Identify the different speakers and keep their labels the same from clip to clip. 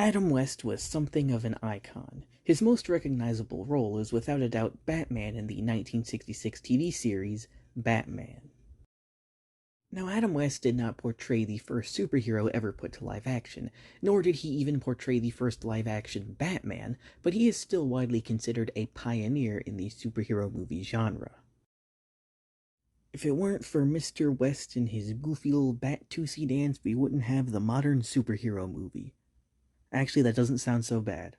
Speaker 1: Adam West was something of an icon. His most recognizable role is without a doubt Batman in the 1966 TV series Batman. Now, Adam West did not portray the first superhero ever put to live action, nor did he even portray the first live action Batman, but he is still widely considered a pioneer in the superhero movie genre. If it weren't for Mr. West and his goofy little Bat-Tootsie dance, we wouldn't have the modern superhero movie. Actually, that doesn't sound so bad.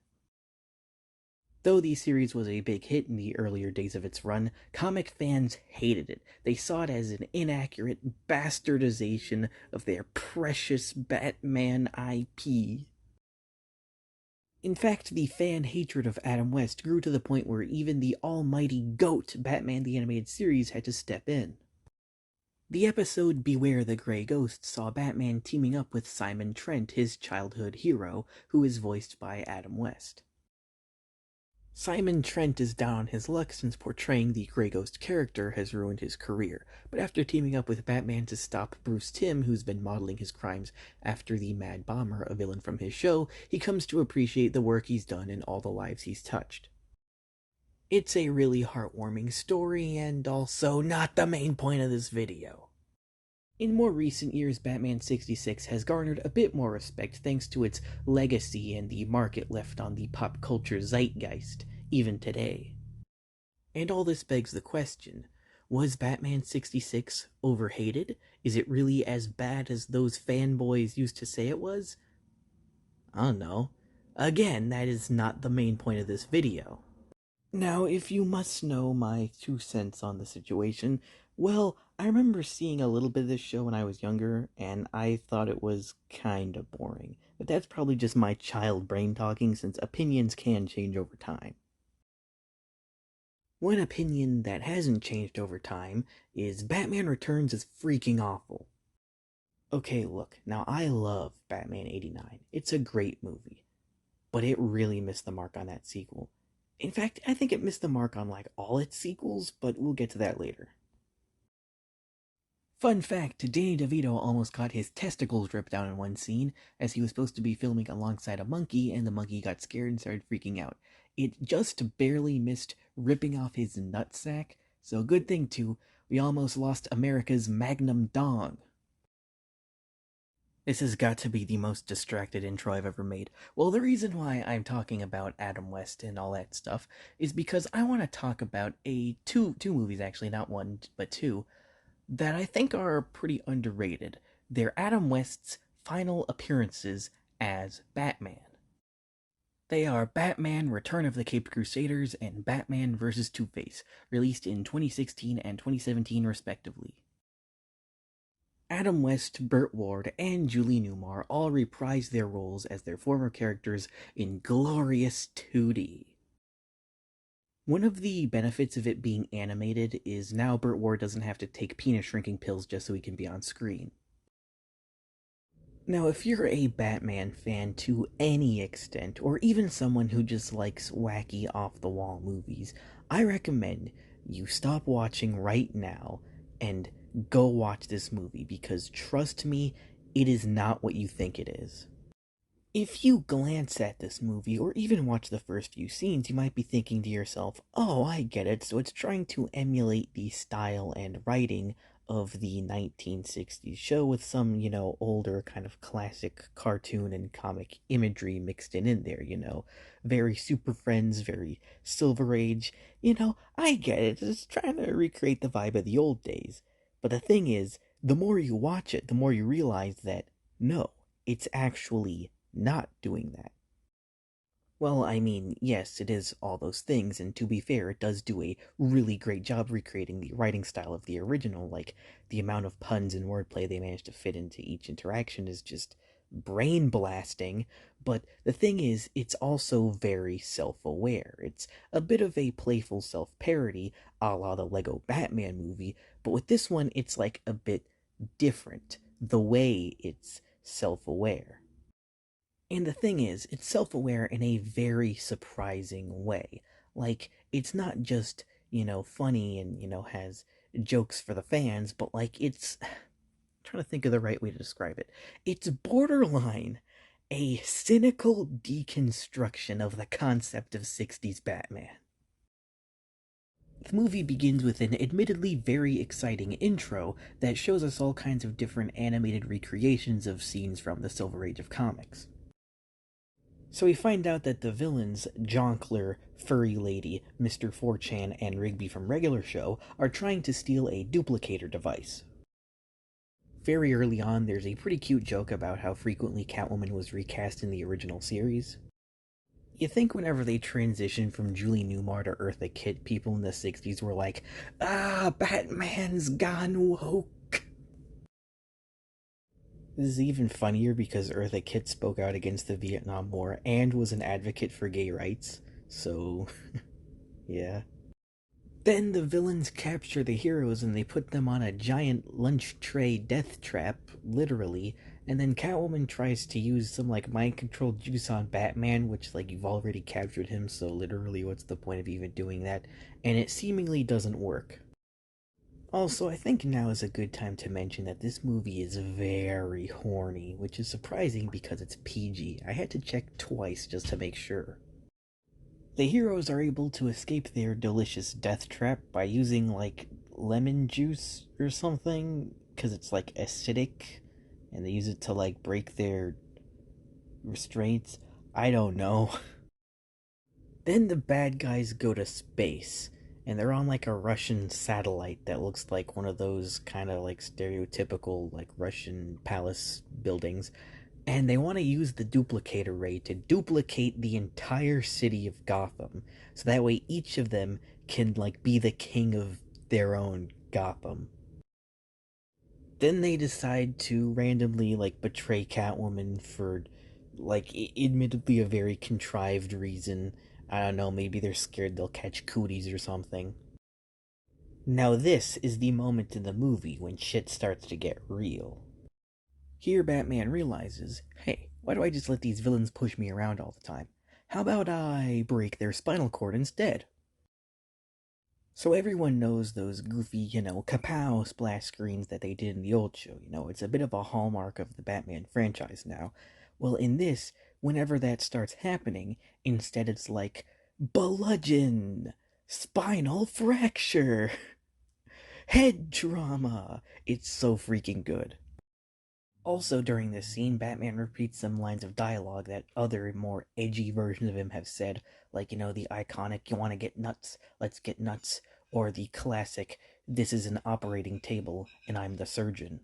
Speaker 1: Though the series was a big hit in the earlier days of its run, comic fans hated it. They saw it as an inaccurate bastardization of their precious Batman IP. In fact, the fan hatred of Adam West grew to the point where even the almighty GOAT Batman the Animated Series had to step in. The episode Beware the Grey Ghost saw Batman teaming up with Simon Trent, his childhood hero, who is voiced by Adam West. Simon Trent is down on his luck since portraying the Grey Ghost character has ruined his career, but after teaming up with Batman to stop Bruce Timm, who's been modeling his crimes after the Mad Bomber, a villain from his show, he comes to appreciate the work he's done and all the lives he's touched. It's a really heartwarming story, and also not the main point of this video. In more recent years, Batman 66 has garnered a bit more respect thanks to its legacy and the market left on the pop culture zeitgeist, even today. And all this begs the question, was Batman 66 overhated? Is it really as bad as those fanboys used to say it was? I don't know. Again, that is not the main point of this video. Now, if you must know my 2 cents on the situation, well, I remember seeing a little bit of this show when I was younger, and I thought it was kinda boring. But that's probably just my child brain talking, since opinions can change over time. One opinion that hasn't changed over time is Batman Returns is freaking awful. Okay, look, now I love Batman 89. It's a great movie. But it really missed the mark on that sequel. In fact, I think it missed the mark on like all its sequels, but we'll get to that later. Fun fact, Danny DeVito almost got his testicles ripped out in one scene, as he was supposed to be filming alongside a monkey, and the monkey got scared and started freaking out. It just barely missed ripping off his nutsack, so good thing too, we almost lost America's magnum dong. This has got to be the most distracted intro I've ever made. Well, the reason why I'm talking about Adam West and all that stuff is because I want to talk about two movies, actually, not one, but two, that I think are pretty underrated. They're Adam West's final appearances as Batman. They are Batman Return of the Caped Crusaders and Batman vs. Two-Face, released in 2016 and 2017 respectively. Adam West, Burt Ward, and Julie Newmar all reprised their roles as their former characters in glorious 2D. One of the benefits of it being animated is now Burt Ward doesn't have to take penis shrinking pills just so he can be on screen. Now, if you're a Batman fan to any extent, or even someone who just likes wacky off-the-wall movies, I recommend you stop watching right now and go watch this movie, because trust me, it is not what you think it is. If you glance at this movie, or even watch the first few scenes, you might be thinking to yourself, oh, I get it, so it's trying to emulate the style and writing of the 1960s show with some, older kind of classic cartoon and comic imagery mixed in there, very Super Friends, very Silver Age, I get it, it's trying to recreate the vibe of the old days. But the thing is, the more you watch it, the more you realize that, no, it's actually not doing that. Well, I mean, yes, it is all those things, and to be fair, it does do a really great job recreating the writing style of the original. Like, the amount of puns and wordplay they managed to fit into each interaction is just brain blasting, but the thing is, it's also very self-aware. It's a bit of a playful self-parody, a la the Lego Batman movie, but with this one, it's like a bit different, the way it's self-aware. And the thing is, it's self-aware in a very surprising way. Like, it's not just, funny and, has jokes for the fans, but like, it's... I'm trying to think of the right way to describe it. It's borderline a cynical deconstruction of the concept of 60s Batman. The movie begins with an admittedly very exciting intro that shows us all kinds of different animated recreations of scenes from the Silver Age of comics. So we find out that the villains, Jonkler, Furry Lady, Mr. 4chan, and Rigby from Regular Show, are trying to steal a duplicator device. Very early on, there's a pretty cute joke about how frequently Catwoman was recast in the original series. You think whenever they transitioned from Julie Newmar to Eartha Kitt, people in the 60s were like, Batman's gone woke. This is even funnier because Eartha Kitt spoke out against the Vietnam War and was an advocate for gay rights, so yeah. Then the villains capture the heroes and they put them on a giant lunch tray death trap, literally, and then Catwoman tries to use some like mind control juice on Batman, which like you've already captured him, so literally what's the point of even doing that? And it seemingly doesn't work. Also, I think now is a good time to mention that this movie is very horny, which is surprising because it's PG. I had to check twice just to make sure. The heroes are able to escape their delicious death trap by using, like, lemon juice or something, because it's, like, acidic, and they use it to, like, break their restraints. I don't know. Then the bad guys go to space, and they're on, like, a Russian satellite that looks like one of those kind of, like, stereotypical, like, Russian palace buildings, and they want to use the duplicator ray to duplicate the entire city of Gotham, so that way each of them can like be the king of their own Gotham. Then they decide to randomly like betray Catwoman for like admittedly a very contrived reason. I don't know, maybe they're scared they'll catch cooties or something. Now this is the moment in the movie when shit starts to get real. Here Batman realizes, hey, why do I just let these villains push me around all the time? How about I break their spinal cord instead? So everyone knows those goofy, kapow splash screens that they did in the old show. It's a bit of a hallmark of the Batman franchise now. Well, in this, whenever that starts happening, instead it's like, bludgeon, spinal fracture, head trauma. It's so freaking good. Also, during this scene, Batman repeats some lines of dialogue that other, more edgy versions of him have said, like, the iconic, you want to get nuts, let's get nuts, or the classic, this is an operating table, and I'm the surgeon.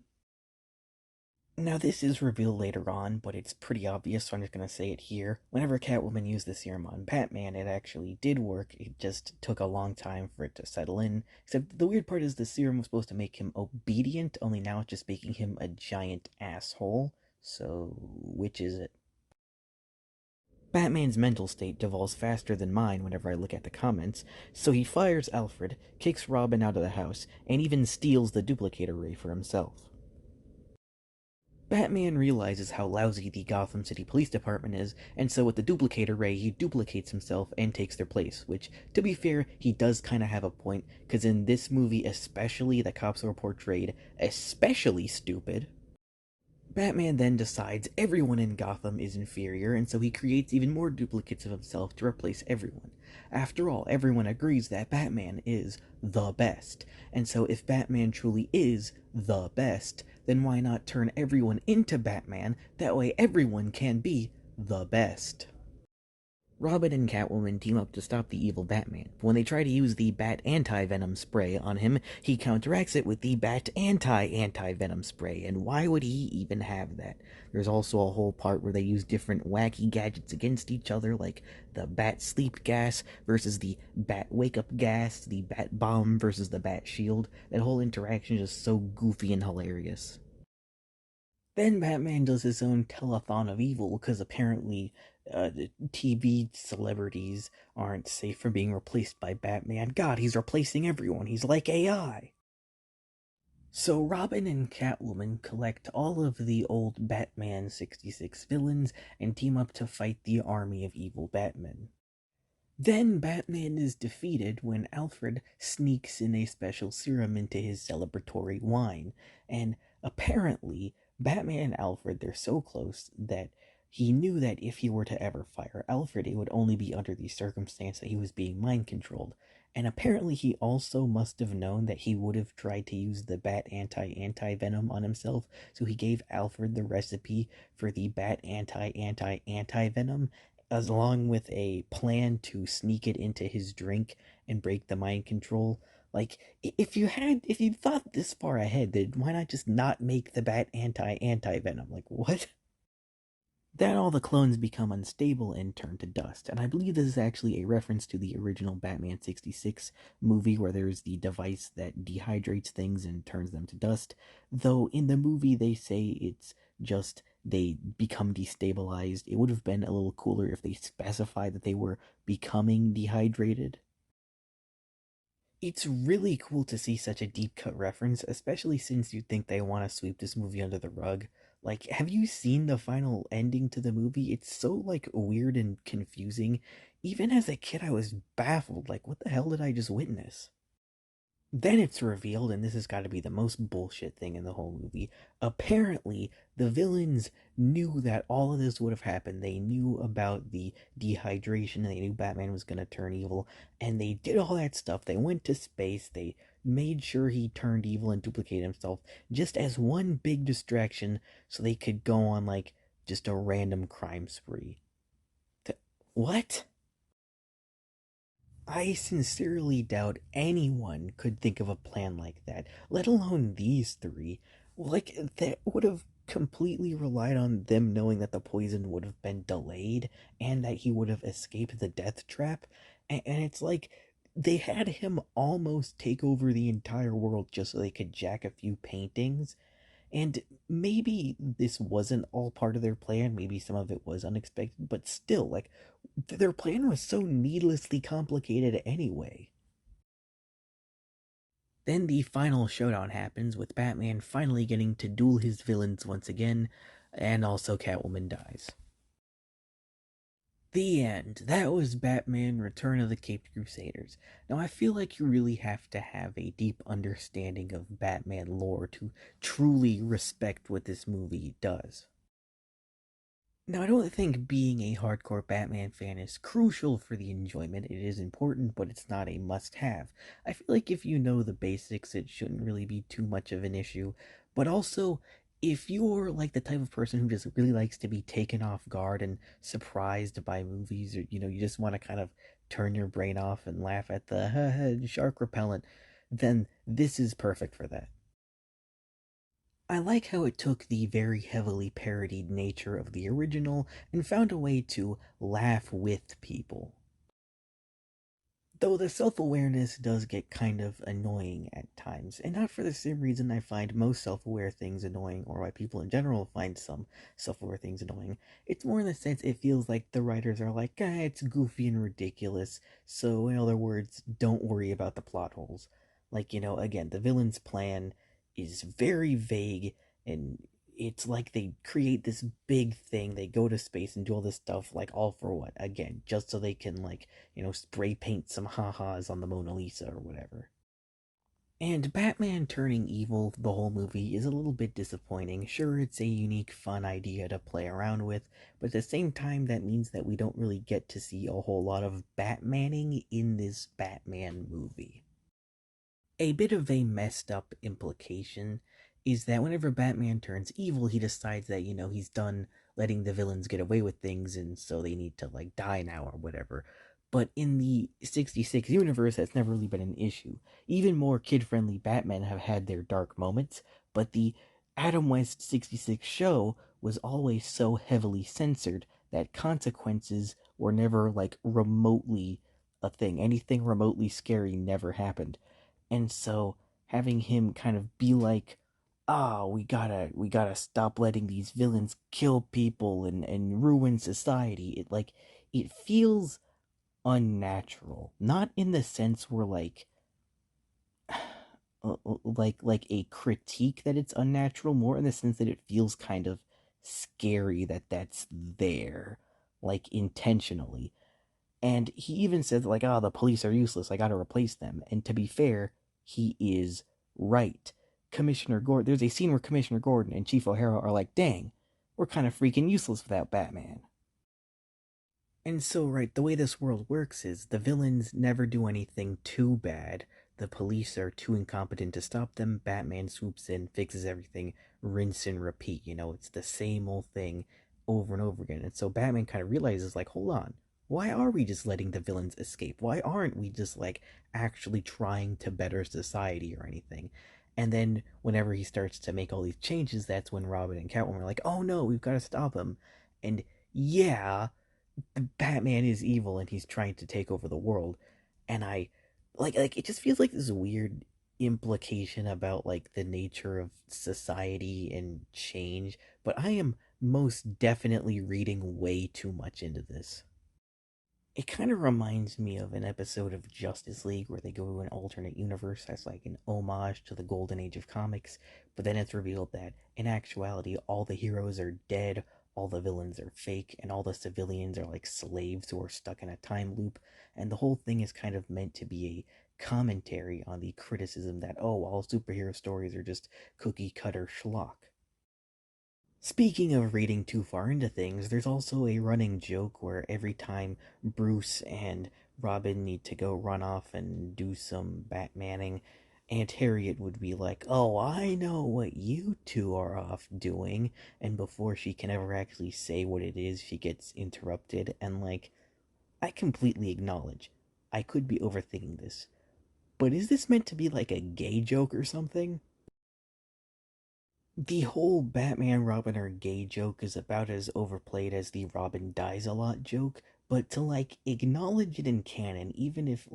Speaker 1: Now, this is revealed later on, but it's pretty obvious, so I'm just going to say it here. Whenever Catwoman used the serum on Batman, it actually did work. It just took a long time for it to settle in. Except the weird part is the serum was supposed to make him obedient, only now it's just making him a giant asshole. So, which is it? Batman's mental state devolves faster than mine whenever I look at the comments, so he fires Alfred, kicks Robin out of the house, and even steals the duplicator ray for himself. Batman realizes how lousy the Gotham City Police Department is, and so with the duplicator ray, he duplicates himself and takes their place, which, to be fair, he does kind of have a point, because in this movie especially, the cops are portrayed especially stupid. Batman then decides everyone in Gotham is inferior, and so he creates even more duplicates of himself to replace everyone. After all, everyone agrees that Batman is the best, and so if Batman truly is the best, then why not turn everyone into Batman, that way everyone can be the best. Robin and Catwoman team up to stop the evil Batman. When they try to use the Bat Anti-Venom spray on him, he counteracts it with the Bat Anti-Anti-Venom spray, and why would he even have that? There's also a whole part where they use different wacky gadgets against each other, like the Bat Sleep Gas versus the Bat Wake Up Gas, the Bat Bomb versus the Bat Shield. That whole interaction is just so goofy and hilarious. Then Batman does his own telethon of evil because apparently TV celebrities aren't safe from being replaced by Batman. God, he's replacing everyone. He's like AI. So Robin and Catwoman collect all of the old Batman 66 villains and team up to fight the army of evil Batmen. Then Batman is defeated when Alfred sneaks in a special serum into his celebratory wine, and apparently Batman and Alfred, they're so close that he knew that if he were to ever fire Alfred, it would only be under the circumstance that he was being mind controlled. And apparently, he also must have known that he would have tried to use the bat anti venom on himself, so he gave Alfred the recipe for the bat anti venom, as along with a plan to sneak it into his drink and break the mind control. Like, if you thought this far ahead, then why not just not make the bat anti venom? Like, what? Then all the clones become unstable and turn to dust. And I believe this is actually a reference to the original Batman 66 movie where there's the device that dehydrates things and turns them to dust. Though in the movie they say it's just they become destabilized. It would have been a little cooler if they specified that they were becoming dehydrated. It's really cool to see such a deep cut reference, especially since you think they want to sweep this movie under the rug. Like, have you seen the final ending to the movie? It's so, like, weird and confusing. Even as a kid, I was baffled. Like, what the hell did I just witness? Then it's revealed, and this has got to be the most bullshit thing in the whole movie. Apparently, the villains knew that all of this would have happened. They knew about the dehydration, and they knew Batman was going to turn evil, and they did all that stuff. They went to space, they made sure he turned evil and duplicated himself, just as one big distraction so they could go on, like, just a random crime spree. What? I sincerely doubt anyone could think of a plan like that, let alone these three. Like, that would have completely relied on them knowing that the poison would have been delayed and that he would have escaped the death trap. And it's like they had him almost take over the entire world just so they could jack a few paintings. And maybe this wasn't all part of their plan, maybe some of it was unexpected, but still, like, their plan was so needlessly complicated anyway. Then the final showdown happens, with Batman finally getting to duel his villains once again, and also Catwoman dies. The end. That was Batman Return of the Caped Crusaders. Now, I feel like you really have to have a deep understanding of Batman lore to truly respect what this movie does. Now, I don't think being a hardcore Batman fan is crucial for the enjoyment. It is important, but it's not a must have. I feel like if you know the basics, it shouldn't really be too much of an issue. But also, if you're like the type of person who just really likes to be taken off guard and surprised by movies, or you just want to kind of turn your brain off and laugh at the shark repellent, then this is perfect for that. I like how it took the very heavily parodied nature of the original and found a way to laugh with people. Though the self awareness does get kind of annoying at times, and not for the same reason I find most self aware things annoying, or why people in general find some self aware things annoying. It's more in the sense it feels like the writers are like, it's goofy and ridiculous, so in other words, don't worry about the plot holes. Like, again, the villain's plan is very vague, and it's like they create this big thing, they go to space and do all this stuff, like, all for what? Again, just so they can, like, spray paint some ha-has on the Mona Lisa or whatever. And Batman turning evil the whole movie is a little bit disappointing. Sure, it's a unique, fun idea to play around with, but at the same time, that means that we don't really get to see a whole lot of Batmaning in this Batman movie. A bit of a messed up implication is that whenever Batman turns evil, he decides that, he's done letting the villains get away with things and so they need to, like, die now or whatever. But in the 66 universe, that's never really been an issue. Even more kid friendly Batmen have had their dark moments, but the Adam West 66 show was always so heavily censored that consequences were never, like, remotely a thing. Anything remotely scary never happened. And so having him kind of be like, we gotta stop letting these villains kill people and ruin society. It feels unnatural. Not in the sense where, like, like a critique that it's unnatural, more in the sense that it feels kind of scary that that's there, like, intentionally. And he even said, like, the police are useless, I gotta replace them. And to be fair, he is right. Commissioner Gordon, there's a scene where Commissioner Gordon and Chief O'Hara are like, dang, we're kind of freaking useless without Batman. And so, right, the way this world works is the villains never do anything too bad. The police are too incompetent to stop them. Batman swoops in, fixes everything, rinse and repeat. It's the same old thing over and over again. And so Batman kind of realizes, like, hold on, why are we just letting the villains escape? Why aren't we just, like, actually trying to better society or anything? And then whenever he starts to make all these changes, that's when Robin and Catwoman are like, oh no, we've got to stop him. And yeah, Batman is evil and he's trying to take over the world, and I like it just feels like this weird implication about like the nature of society and change, but I am most definitely reading way too much into this. It kind of reminds me of an episode of Justice League where they go to an alternate universe that's like an homage to the golden age of comics, but then it's revealed that in actuality all the heroes are dead, all the villains are fake, and all the civilians are like slaves who are stuck in a time loop, and the whole thing is kind of meant to be a commentary on the criticism that, oh, all superhero stories are just cookie cutter schlock. Speaking of reading too far into things, there's also a running joke where every time Bruce and Robin need to go run off and do some Batmaning, Aunt Harriet would be like, oh, I know what you two are off doing, and before she can ever actually say what it is, she gets interrupted, and like, I completely acknowledge, I could be overthinking this, but is this meant to be like a gay joke or something? The whole Batman Robin are gay joke is about as overplayed as the Robin dies a lot joke, but to like acknowledge it in canon, even if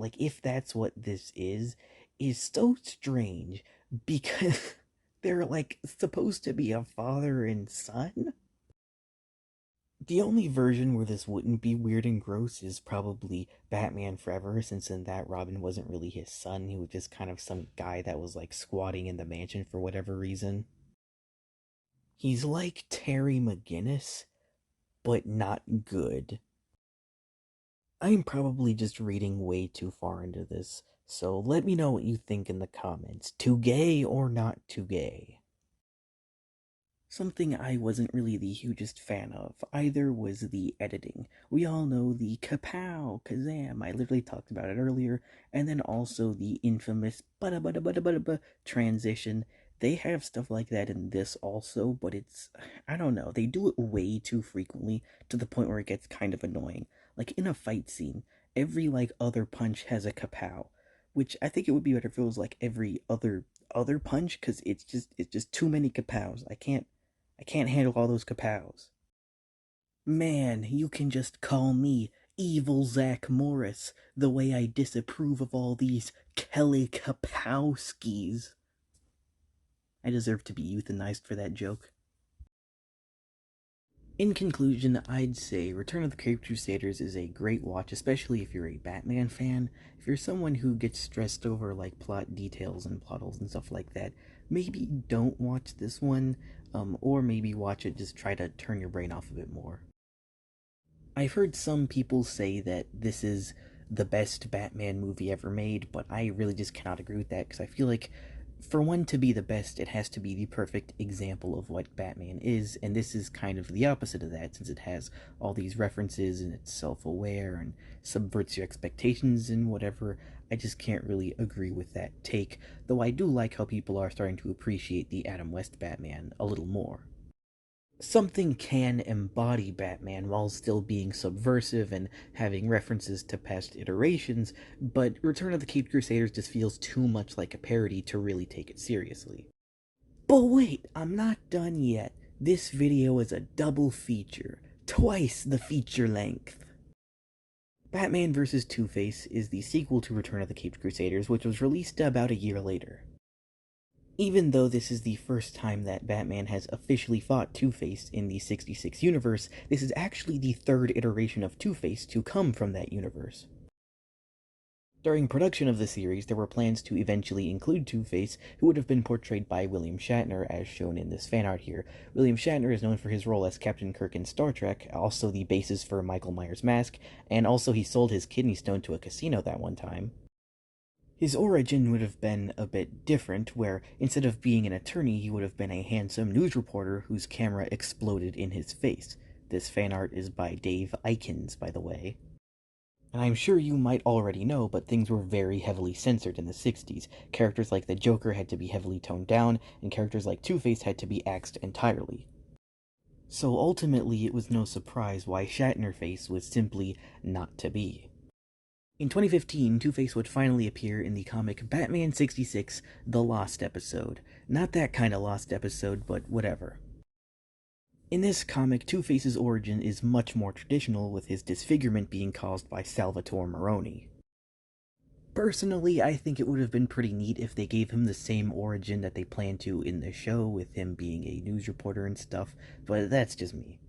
Speaker 1: that's what this is so strange because they're like supposed to be a father and son. The only version where this wouldn't be weird and gross is probably Batman Forever, since in that Robin wasn't really his son, he was just kind of some guy that was like squatting in the mansion for whatever reason. He's like Terry McGinnis, but not good. I'm probably just reading way too far into this, so let me know what you think in the comments. Too gay or not too gay? Something I wasn't really the hugest fan of either was the editing. We all know the kapow, kazam, I literally talked about it earlier, and then also the infamous bada bada bada bada bada transition. They have stuff like that in this also, but I don't know, they do it way too frequently to the point where it gets kind of annoying. Like in a fight scene, every like other punch has a kapow, which I think it would be better if it was like every other punch, because it's just too many kapows. I can't handle all those kapows. Man, you can just call me Evil Zach Morris, the way I disapprove of all these Kelly Kapowskis. I deserve to be euthanized for that joke. In conclusion, I'd say Return of the Caped Crusaders is a great watch, especially if you're a Batman fan. If you're someone who gets stressed over like plot details and plot holes and stuff like that, maybe don't watch this one, or maybe watch it, just try to turn your brain off a bit more. I've heard some people say that this is the best Batman movie ever made, but I really just cannot agree with that because I feel like for one to be the best, it has to be the perfect example of what Batman is, and this is kind of the opposite of that since it has all these references and it's self aware and subverts your expectations and whatever. I just can't really agree with that take, though I do like how people are starting to appreciate the Adam West Batman a little more. Something can embody Batman while still being subversive and having references to past iterations, but Return of the Caped Crusaders just feels too much like a parody to really take it seriously. But wait, I'm not done yet. This video is a double feature, twice the feature length. Batman vs. Two-Face is the sequel to Return of the Caped Crusaders, which was released about a year later. Even though this is the first time that Batman has officially fought Two-Face in the 66 universe, this is actually the third iteration of Two-Face to come from that universe. During production of the series, there were plans to eventually include Two-Face, who would have been portrayed by William Shatner, as shown in this fan art here. William Shatner is known for his role as Captain Kirk in Star Trek, also the basis for Michael Myers' mask, and also he sold his kidney stone to a casino that one time. His origin would have been a bit different, where instead of being an attorney, he would have been a handsome news reporter whose camera exploded in his face. This fan art is by Dave Eikens, by the way. And I'm sure you might already know, but things were very heavily censored in the 60s. Characters like the Joker had to be heavily toned down, and characters like Two-Face had to be axed entirely. So ultimately, it was no surprise why Shatnerface was simply not to be. In 2015, Two-Face would finally appear in the comic Batman 66, The Lost Episode. Not that kind of lost episode, but whatever. In this comic, Two-Face's origin is much more traditional, with his disfigurement being caused by Salvatore Maroni. Personally, I think it would have been pretty neat if they gave him the same origin that they planned to in the show, with him being a news reporter and stuff, but that's just me.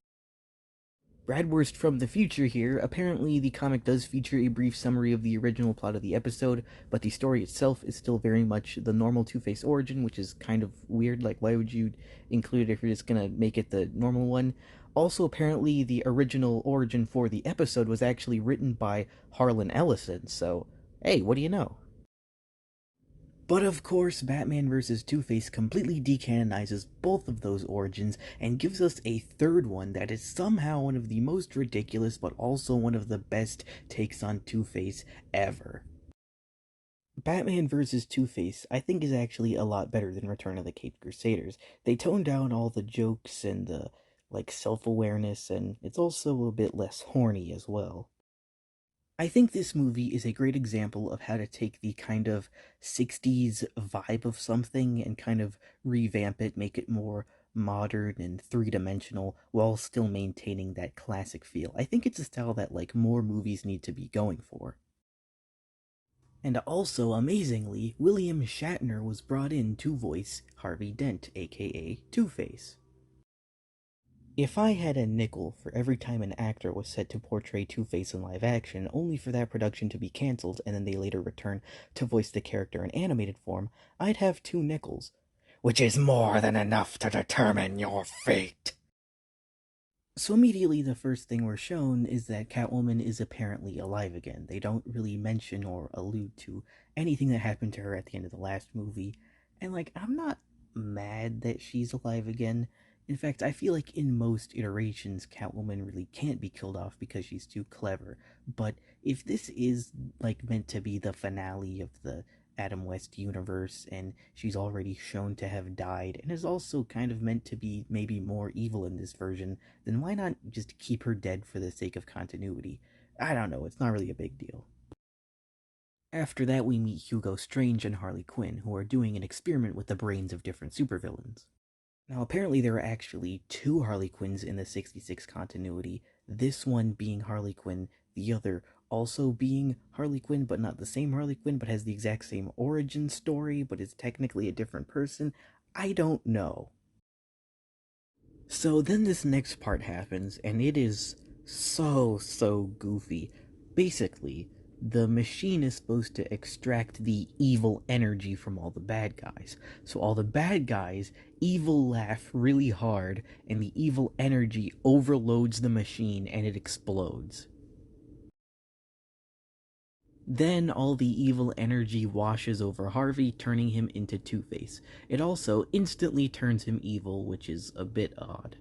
Speaker 1: Bradwurst from the future here. Apparently, the comic does feature a brief summary of the original plot of the episode, but the story itself is still very much the normal Two-Face origin, which is kind of weird. Like, why would you include it if you're just gonna make it the normal one? Also, apparently, the original origin for the episode was actually written by Harlan Ellison, so hey, what do you know? But of course, Batman vs. Two-Face completely decanonizes both of those origins and gives us a third one that is somehow one of the most ridiculous but also one of the best takes on Two-Face ever. Batman vs. Two-Face, I think, is actually a lot better than Return of the Caped Crusaders. They tone down all the jokes and the, self-awareness, and it's also a bit less horny as well. I think this movie is a great example of how to take the kind of 60s vibe of something and kind of revamp it, make it more modern and three-dimensional while still maintaining that classic feel. I think it's a style that more movies need to be going for. And also, amazingly, William Shatner was brought in to voice Harvey Dent, aka Two-Face. If I had a nickel for every time an actor was set to portray Two-Face in live action, only for that production to be cancelled and then they later return to voice the character in animated form, I'd have 2 nickels. Which is more than enough to determine your fate. So immediately the first thing we're shown is that Catwoman is apparently alive again. They don't really mention or allude to anything that happened to her at the end of the last movie. And I'm not mad that she's alive again. In fact, I feel like in most iterations, Catwoman really can't be killed off because she's too clever. But if this is meant to be the finale of the Adam West universe, and she's already shown to have died, and is also kind of meant to be maybe more evil in this version, then why not just keep her dead for the sake of continuity? I don't know, it's not really a big deal. After that, we meet Hugo Strange and Harley Quinn, who are doing an experiment with the brains of different supervillains. Now, apparently there are actually 2 Harley Quinns in the 66 continuity, this one being Harley Quinn, the other also being Harley Quinn, but not the same Harley Quinn, but has the exact same origin story, but is technically a different person. I don't know. So then this next part happens, and it is so goofy. Basically, the machine is supposed to extract the evil energy from all the bad guys. So all the bad guys, evil laugh really hard, and the evil energy overloads the machine and it explodes. Then all the evil energy washes over Harvey, turning him into Two-Face. It also instantly turns him evil, which is a bit odd.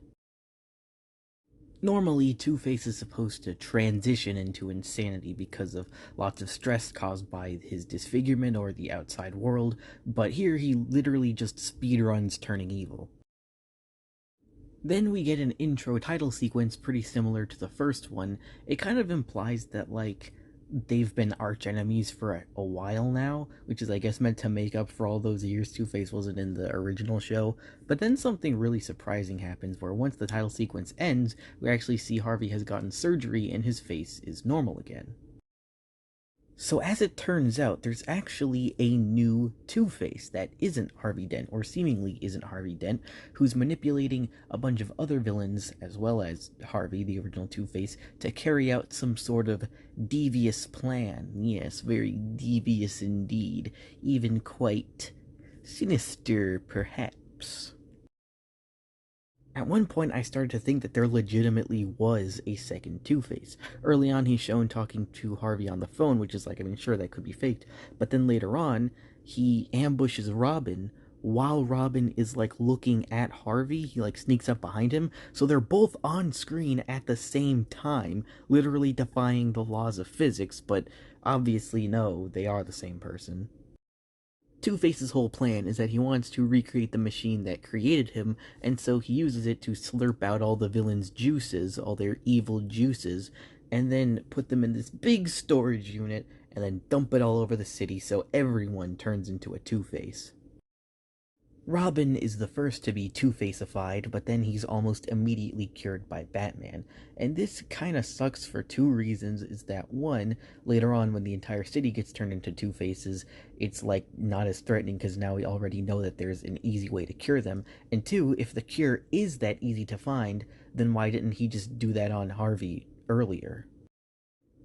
Speaker 1: Normally, Two-Face is supposed to transition into insanity because of lots of stress caused by his disfigurement or the outside world, but here he literally just speedruns turning evil. Then we get an intro title sequence pretty similar to the first one. It kind of implies that, they've been arch enemies for a while now, which is, I guess, meant to make up for all those years Two-Face wasn't in the original show. But then something really surprising happens, where once the title sequence ends, we actually see Harvey has gotten surgery and his face is normal again. So as it turns out, there's actually a new Two-Face that isn't Harvey Dent, or seemingly isn't Harvey Dent, who's manipulating a bunch of other villains, as well as Harvey, the original Two-Face, to carry out some sort of devious plan. Yes, very devious indeed. Even quite sinister, perhaps. At one point, I started to think that there legitimately was a second Two-Face. Early on, he's shown talking to Harvey on the phone, which is like, I mean, sure, that could be faked. But then later on, he ambushes Robin while Robin is like looking at Harvey. He like sneaks up behind him. So they're both on screen at the same time, literally defying the laws of physics, but obviously, no, they are the same person. Two-Face's whole plan is that he wants to recreate the machine that created him, and so he uses it to slurp out all the villains' juices, all their evil juices, and then put them in this big storage unit, and then dump it all over the city so everyone turns into a Two-Face. Robin is the first to be Two-Faceified, but then he's almost immediately cured by Batman. And this kinda sucks for two reasons, is that one, later on when the entire city gets turned into Two-Faces, it's like not as threatening because now we already know that there's an easy way to cure them. And two, if the cure is that easy to find, then why didn't he just do that on Harvey earlier?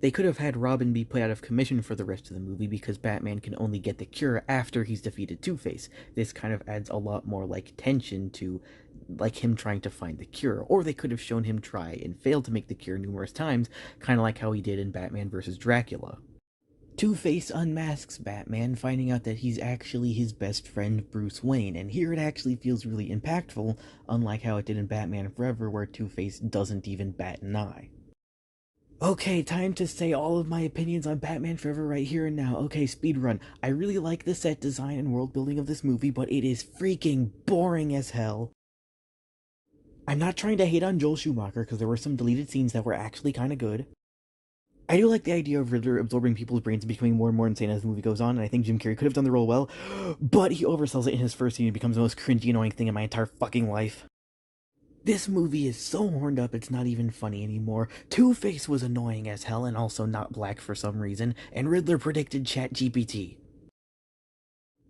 Speaker 1: They could have had Robin be put out of commission for the rest of the movie because Batman can only get the cure after he's defeated Two-Face. This kind of adds a lot more like tension to like him trying to find the cure. Or they could have shown him try and fail to make the cure numerous times, kind of like how he did in Batman vs. Dracula. Two-Face unmasks Batman, finding out that he's actually his best friend Bruce Wayne, and here it actually feels really impactful, unlike how it did in Batman Forever where Two-Face doesn't even bat an eye. Okay, time to say all of my opinions on Batman Forever right here and now. Okay, speedrun. I really like the set design and world building of this movie, but it is freaking boring as hell. I'm not trying to hate on Joel Schumacher, because there were some deleted scenes that were actually kind of good. I do like the idea of Riddler absorbing people's brains and becoming more and more insane as the movie goes on, and I think Jim Carrey could have done the role well, but he oversells it in his first scene and becomes the most cringy, annoying thing in my entire fucking life. This movie is so horned up it's not even funny anymore. Two-Face was annoying as hell and also not black for some reason, and Riddler predicted ChatGPT.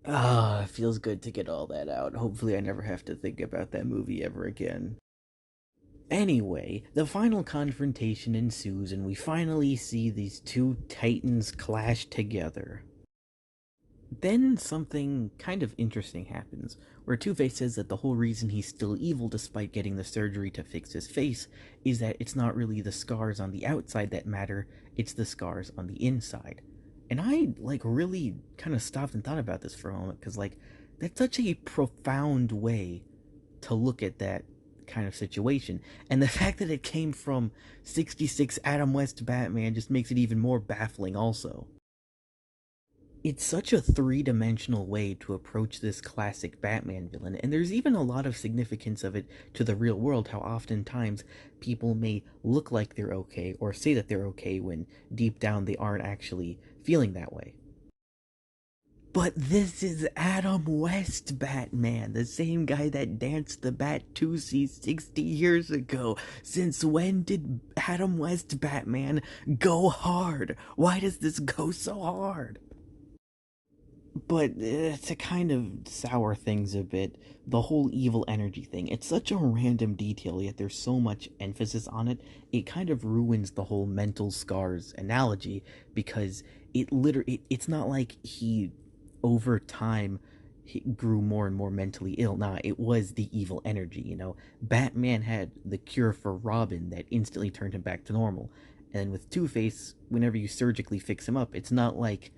Speaker 1: Ah, feels good to get all that out. Hopefully I never have to think about that movie ever again. Anyway, the final confrontation ensues and we finally see these two titans clash together. Then something kind of interesting happens, where Two-Face says that the whole reason he's still evil despite getting the surgery to fix his face is that it's not really the scars on the outside that matter, it's the scars on the inside. And I, like, really kind of stopped and thought about this for a moment, because, like, that's such a profound way to look at that kind of situation. And the fact that it came from 66 Adam West Batman just makes it even more baffling also. It's such a three-dimensional way to approach this classic Batman villain, and there's even a lot of significance of it to the real world, how oftentimes people may look like they're okay or say that they're okay when deep down they aren't actually feeling that way. But this is Adam West Batman, the same guy that danced the Bat-2C 60 years ago. Since when did Adam West Batman go hard? Why does this go so hard? But to kind of sour things a bit, the whole evil energy thing, it's such a random detail, yet there's so much emphasis on it, it kind of ruins the whole mental scars analogy, because it's not like he, over time, he grew more and more mentally ill. Nah, it was the evil energy, you know? Batman had the cure for Robin that instantly turned him back to normal. And with Two-Face, whenever you surgically fix him up, it's not like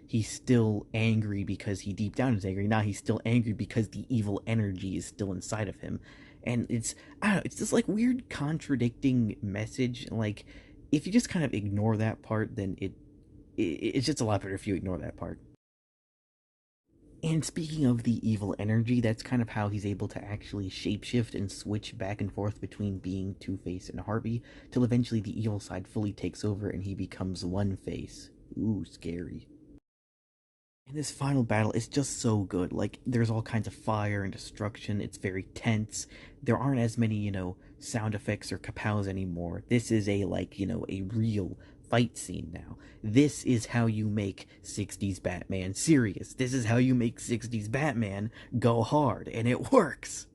Speaker 1: he's still angry because he deep down is angry. Now he's still angry because the evil energy is still inside of him. And it's, I don't know, it's this like weird contradicting message. Like, if you just kind of ignore that part, then it's just a lot better if you ignore that part. And speaking of the evil energy, that's kind of how he's able to actually shapeshift and switch back and forth between being Two-Face and Harvey, till eventually the evil side fully takes over and he becomes One-Face. Ooh, scary. And this final battle is just so good. Like, there's all kinds of fire and destruction. It's very tense. There aren't as many, sound effects or kapows anymore. This is a real fight scene now. This is how you make 60s Batman serious. This is how you make 60s Batman go hard. And it works!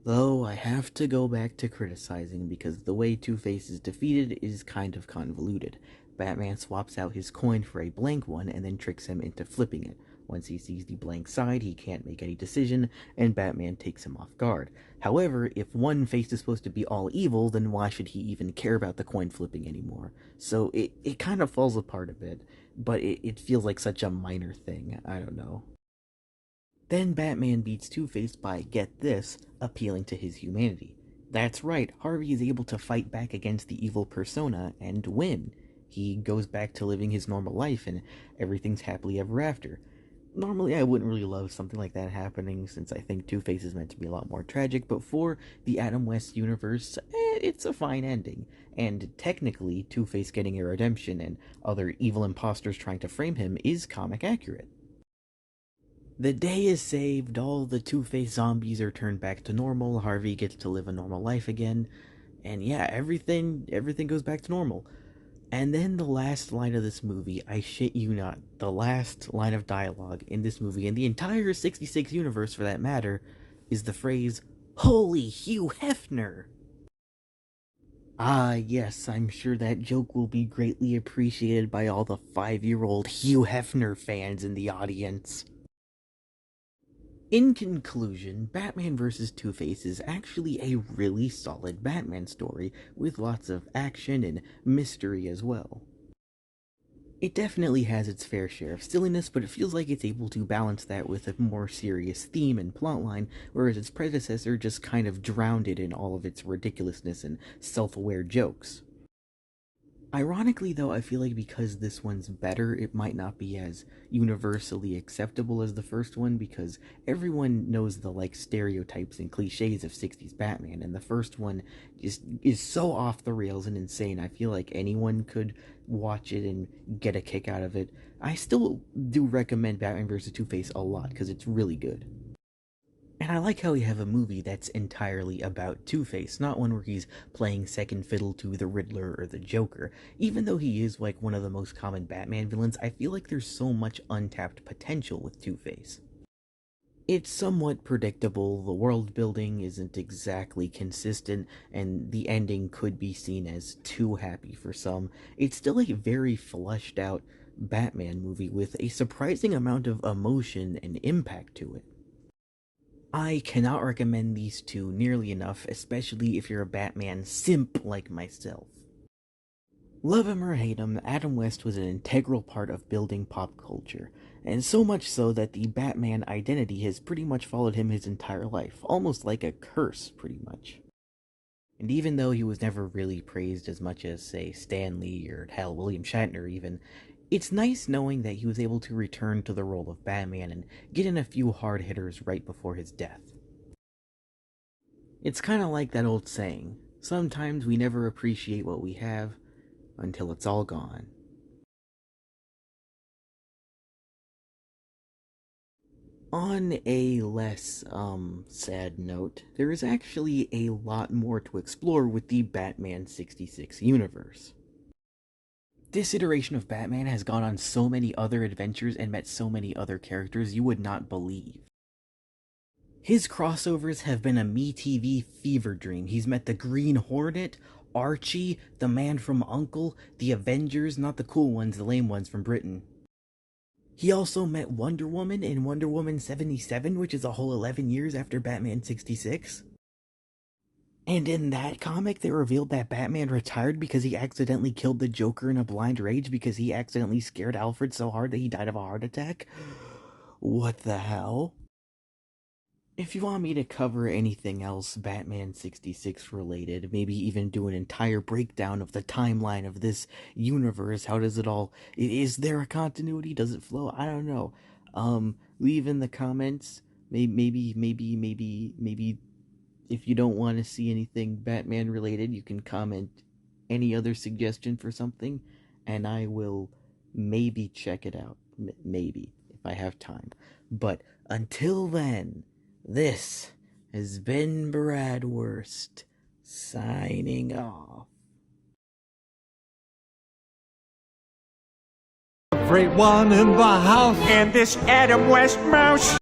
Speaker 1: Though I have to go back to criticizing because the way Two-Face is defeated is kind of convoluted. Batman swaps out his coin for a blank one and then tricks him into flipping it. Once he sees the blank side, he can't make any decision, and Batman takes him off guard. However, if one face is supposed to be all evil, then why should he even care about the coin flipping anymore? So it kind of falls apart a bit, but it feels like such a minor thing. I don't know. Then Batman beats Two-Face by, get this, appealing to his humanity. That's right, Harvey is able to fight back against the evil persona and win. He goes back to living his normal life and everything's happily ever after. Normally I wouldn't really love something like that happening, since I think Two-Face is meant to be a lot more tragic, but for the Adam West universe, it's a fine ending. And technically, Two-Face getting a redemption and other evil imposters trying to frame him is comic accurate. The day is saved, all the Two-Face zombies are turned back to normal, Harvey gets to live a normal life again, and yeah, everything goes back to normal. And then the last line of this movie, I shit you not, the last line of dialogue in this movie, and the entire 66 universe for that matter, is the phrase, "Holy Hugh Hefner!" Ah, yes, I'm sure that joke will be greatly appreciated by all the 5-year-old Hugh Hefner fans in the audience. In conclusion, Batman vs. Two-Face is actually a really solid Batman story, with lots of action and mystery as well. It definitely has its fair share of silliness, but it feels like it's able to balance that with a more serious theme and plotline, whereas its predecessor just kind of drowned it in all of its ridiculousness and self-aware jokes. Ironically, though, I feel like because this one's better, it might not be as universally acceptable as the first one, because everyone knows the, stereotypes and cliches of 60s Batman, and the first one just is so off the rails and insane, I feel like anyone could watch it and get a kick out of it. I still do recommend Batman vs. Two-Face a lot, because it's really good. And I like how we have a movie that's entirely about Two-Face, not one where he's playing second fiddle to the Riddler or the Joker. Even though he is one of the most common Batman villains, I feel like there's so much untapped potential with Two-Face. It's somewhat predictable, the world building isn't exactly consistent, and the ending could be seen as too happy for some. It's still a very fleshed out Batman movie with a surprising amount of emotion and impact to it. I cannot recommend these two nearly enough, especially if you're a Batman simp like myself. Love him or hate him, Adam West was an integral part of building pop culture, and so much so that the Batman identity has pretty much followed him his entire life, almost like a curse, pretty much. And even though he was never really praised as much as, say, Stan Lee or hell, William Shatner even, it's nice knowing that he was able to return to the role of Batman and get in a few hard hitters right before his death. It's kinda like that old saying, sometimes we never appreciate what we have until it's all gone. On a less, sad note, there is actually a lot more to explore with the Batman 66 universe. This iteration of Batman has gone on so many other adventures and met so many other characters you would not believe. His crossovers have been a MeTV fever dream. He's met the Green Hornet, Archie, the Man from U.N.C.L.E., the Avengers, not the cool ones, the lame ones from Britain. He also met Wonder Woman in Wonder Woman 77, which is a whole 11 years after Batman 66. And in that comic, they revealed that Batman retired because he accidentally killed the Joker in a blind rage because he accidentally scared Alfred so hard that he died of a heart attack. What the hell? If you want me to cover anything else Batman 66 related, maybe even do an entire breakdown of the timeline of this universe, how does it all... Is there a continuity? Does it flow? I don't know. Leave in the comments. Maybe if you don't want to see anything Batman related, you can comment any other suggestion for something, and I will maybe check it out. Maybe, if I have time. But until then, this has been Bradworst, signing off.
Speaker 2: Everyone in the house, and this Adam West mouse.